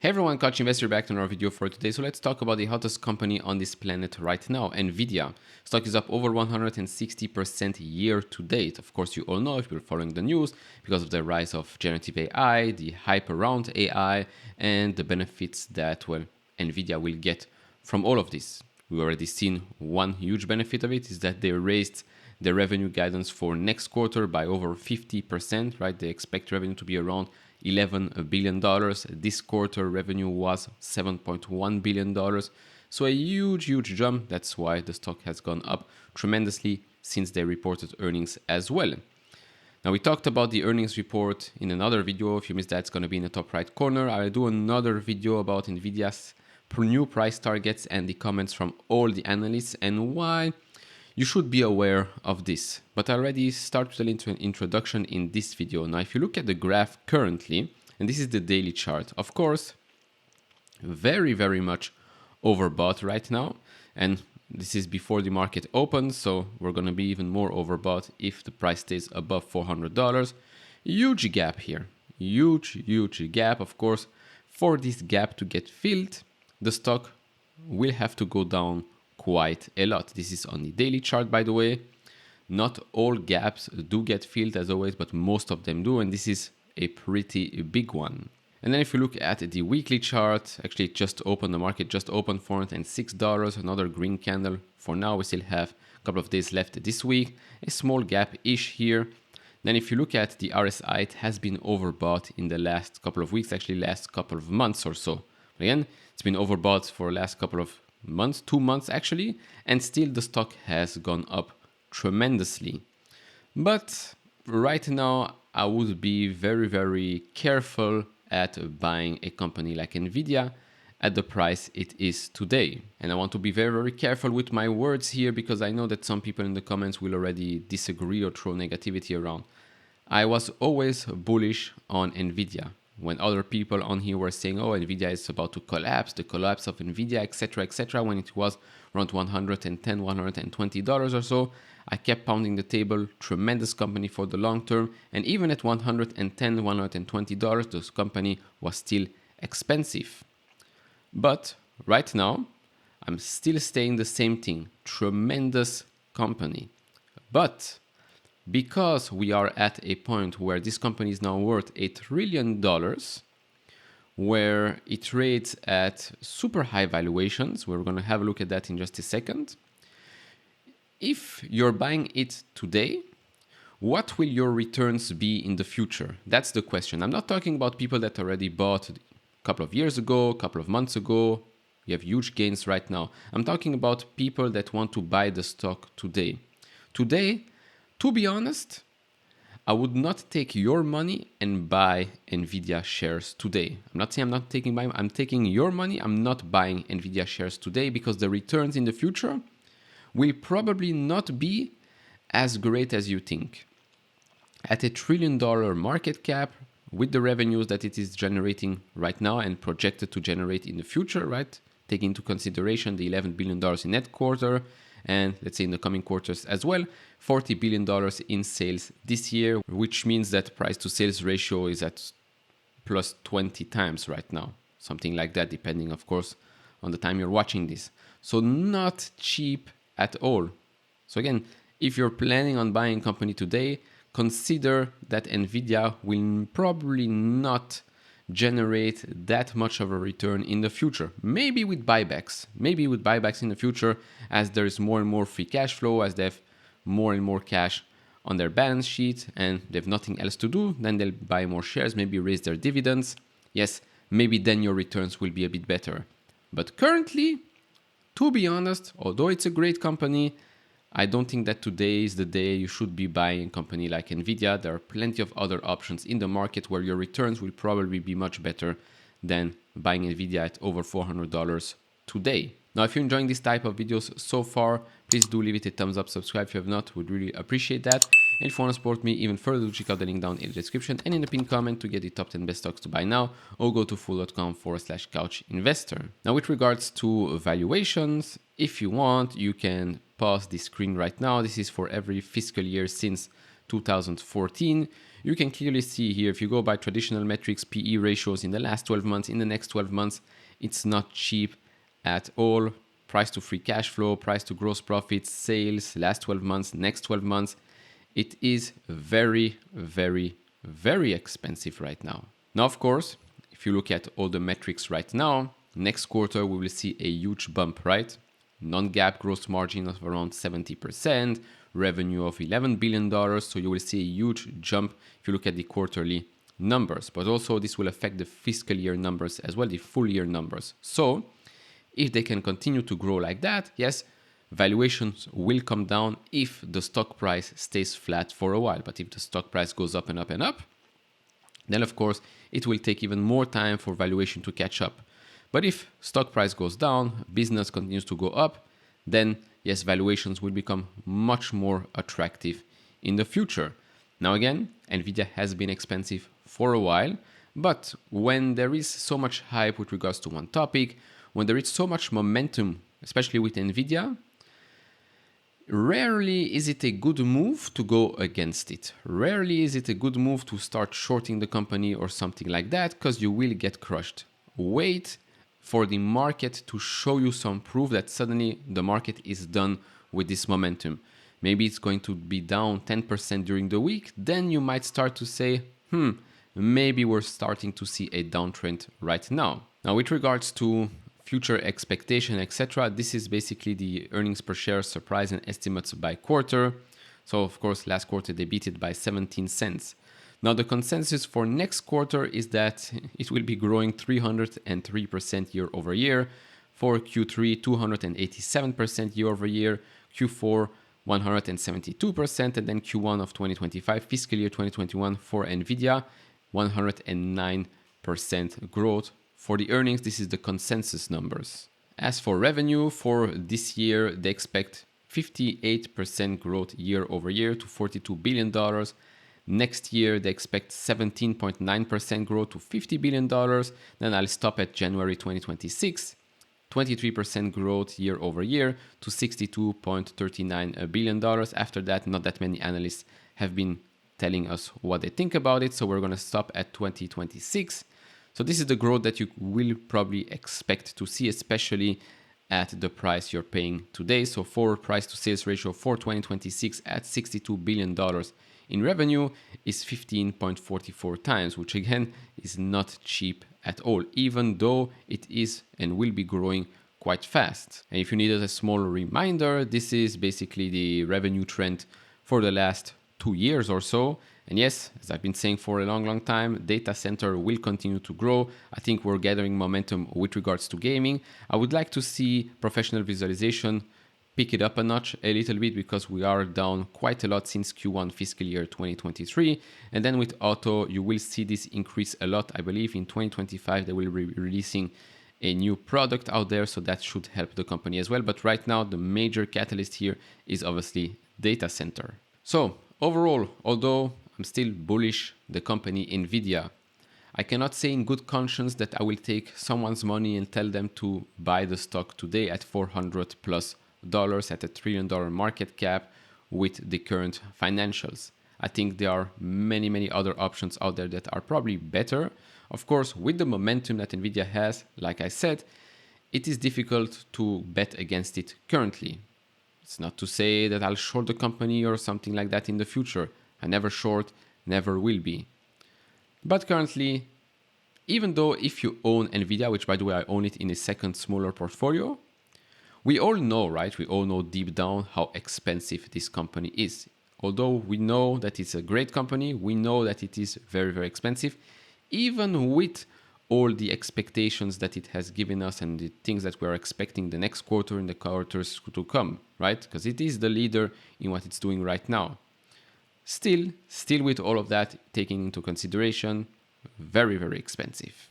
Hey everyone, Couch Investor back to another video for today. So let's talk about the hottest company on this planet right now, NVIDIA. Stock is up over 160% year to date. Of course, you all know if you're following the news because of the rise of generative AI, the hype around AI, and the benefits that, well, NVIDIA will get from all of this. We've already seen one huge benefit of it is that they raised the revenue guidance for next quarter by over 50%, right? They expect revenue to be around $11 billion. This quarter revenue was $7.1 billion. So a huge jump. That's why the stock has gone up tremendously since they reported earnings as well. Now we talked about the earnings report in another video. If you missed that, it's going to be in the top right corner. I'll do another video about NVIDIA's new price targets and the comments from all the analysts and why you should be aware of this, but I already started into an introduction in this video. Now, if you look at the graph currently, and this is the daily chart, of course, very much overbought right now. And this is before the market opens, so we're going to be even more overbought if the price stays above $400. Huge gap here, huge gap. Of course, for this gap to get filled, the stock will have to go down quite a lot. This is on the daily chart, by the way. Not all gaps do get filled as always, but most of them do, and this is a pretty big one. And then if you look at the weekly chart, actually it just opened, the market just opened $406, another green candle. For now, we still have a couple of days left this week, a small gap-ish here. Then if you look at the RSI, it has been overbought in the last couple of weeks, actually last couple of months or so. Again, it's been overbought for the last couple of months, 2 months actually, and still the stock has gone up tremendously. But right now, I would be very careful at buying a company like NVIDIA at the price it is today. And I want to be very careful with my words here because I know that some people in the comments will already disagree or throw negativity around. I was always bullish on NVIDIA. When other people on here were saying, oh, NVIDIA is about to collapse, the collapse of NVIDIA, etc., when it was around $110, $120 or so, I kept pounding the table, tremendous company for the long term, and even at $110, $120, this company was still expensive. But right now, I'm still saying the same thing, tremendous company. But because we are at a point where this company is now worth $1 trillion, where it trades at super high valuations, we're going to have a look at that in just a second. If you're buying it today, what will your returns be in the future? That's the question. I'm not talking about people that already bought a couple of years ago, a couple of months ago. You have huge gains right now. I'm talking about people that want to buy the stock today. Today, to be honest, I would not take your money and buy NVIDIA shares today. I'm not saying I'm not taking my, I'm taking your money. I'm not buying NVIDIA shares today because the returns in the future will probably not be as great as you think. At $1 trillion market cap, with the revenues that it is generating right now and projected to generate in the future, right? Taking into consideration the $11 billion in net quarter, and let's say in the coming quarters as well, $40 billion in sales this year, which means that price to sales ratio is at plus 20 times right now. Something like that, depending, of course, on the time you're watching this. So not cheap at all. So again, if you're planning on buying a company today, consider that NVIDIA will probably not generate that much of a return in the future. Maybe with buybacks in the future, as there is more and more free cash flow, as they have more and more cash on their balance sheet and they have nothing else to do, then they'll buy more shares, maybe raise their dividends. Yes, maybe then your returns will be a bit better. But currently, to be honest, although it's a great company, I don't think that today is the day you should be buying a company like NVIDIA. There are plenty of other options in the market where your returns will probably be much better than buying NVIDIA at over $400 today. Now, if you're enjoying this type of videos so far, please do leave it a thumbs up, subscribe if you have not, would really appreciate that. And if you want to support me even further, check out the link down in the description and in the pinned comment to get the top 10 best stocks to buy now, or go to fool.com/couchinvestor. Now, with regards to valuations, if you want, you can pause the screen right now. This is for every fiscal year since 2014. you can clearly see here, if you go by traditional metrics, PE ratios in the last 12 months, in the next 12 months, it's not cheap at all. Price to free cash flow, price to gross profits, sales, last 12 months, next 12 months. It is very, very, very expensive right now. Now, of course, if you look at all the metrics right now, next quarter we will see a huge bump, right? Non-GAAP gross margin of around 70%, revenue of $11 billion. So you will see a huge jump if you look at the quarterly numbers. But also this will affect the fiscal year numbers as well, the full year numbers. So if they can continue to grow like that, yes, valuations will come down if the stock price stays flat for a while. But if the stock price goes up and up and up, then of course it will take even more time for valuation to catch up. But if stock price goes down, business continues to go up, then yes, valuations will become much more attractive in the future. Now again, NVIDIA has been expensive for a while, but when there is so much hype with regards to one topic, when there is so much momentum, especially with NVIDIA, rarely is it a good move to go against it. Rarely is it a good move to start shorting the company or something like that, because you will get crushed. Wait for the market to show you some proof that suddenly the market is done with this momentum. Maybe it's going to be down 10% during the week. Then you might start to say, maybe we're starting to see a downtrend right now. Now, with regards to future expectation, etc., this is basically the earnings per share surprise and estimates by quarter. So, of course, last quarter they beat it by 17 cents. Now, the consensus for next quarter is that it will be growing 303% year over year. For Q3, 287% year over year. Q4, 172%. And then Q1 of 2025, fiscal year 2021 for NVIDIA, 109% growth. For the earnings, this is the consensus numbers. As for revenue, for this year, they expect 58% growth year over year to $42 billion. Next year, they expect 17.9% growth to $50 billion. Then I'll stop at January 2026. 23% growth year over year to $62.39 billion. After that, not that many analysts have been telling us what they think about it. So we're going to stop at 2026. So this is the growth that you will probably expect to see, especially at the price you're paying today. So for price to sales ratio for 2026 at $62 billion in revenue is 15.44 times, which again is not cheap at all, even though it is and will be growing quite fast. And if you needed a small reminder, this is basically the revenue trend for the last 2 years or so. And yes, as I've been saying for a long time, data center will continue to grow. I think we're gathering momentum with regards to gaming. I would like to see professional visualization pick it up a notch a little bit, because we are down quite a lot since Q1 fiscal year 2023. And then with auto, you will see this increase a lot. I believe in 2025, they will be releasing a new product out there. So that should help the company as well. But right now, the major catalyst here is obviously data center. So overall, although I'm still bullish the company NVIDIA, I cannot say in good conscience that I will take someone's money and tell them to buy the stock today at $400 plus at a $1 trillion market cap with the current financials. I think there are many other options out there that are probably better. Of course, with the momentum that NVIDIA has, like I said, it is difficult to bet against it currently. It's not to say that I'll short the company or something like that in the future. I never short, never will be. But currently, even though if you own NVIDIA, which by the way, I own it in a second smaller portfolio, we all know, right? We all know deep down how expensive this company is. Although we know that it's a great company, we know that it is very expensive, even with all the expectations that it has given us and the things that we're expecting the next quarter and the quarters to come, right? Because it is the leader in what it's doing right now. Still with all of that taken into consideration, very expensive.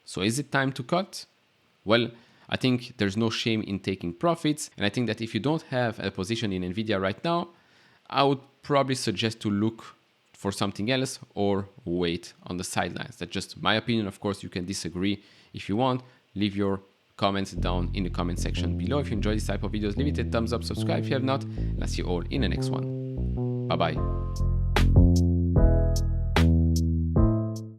So is it time to cut? Well, I think there's no shame in taking profits. And I think that if you don't have a position in NVIDIA right now, I would probably suggest to look for something else or wait on the sidelines. That's just my opinion. Of course, you can disagree if you want. Leave your comments down in the comment section below. If you enjoy this type of videos, leave it a thumbs up, subscribe if you have not, and I'll see you all in the next one. Bye-bye.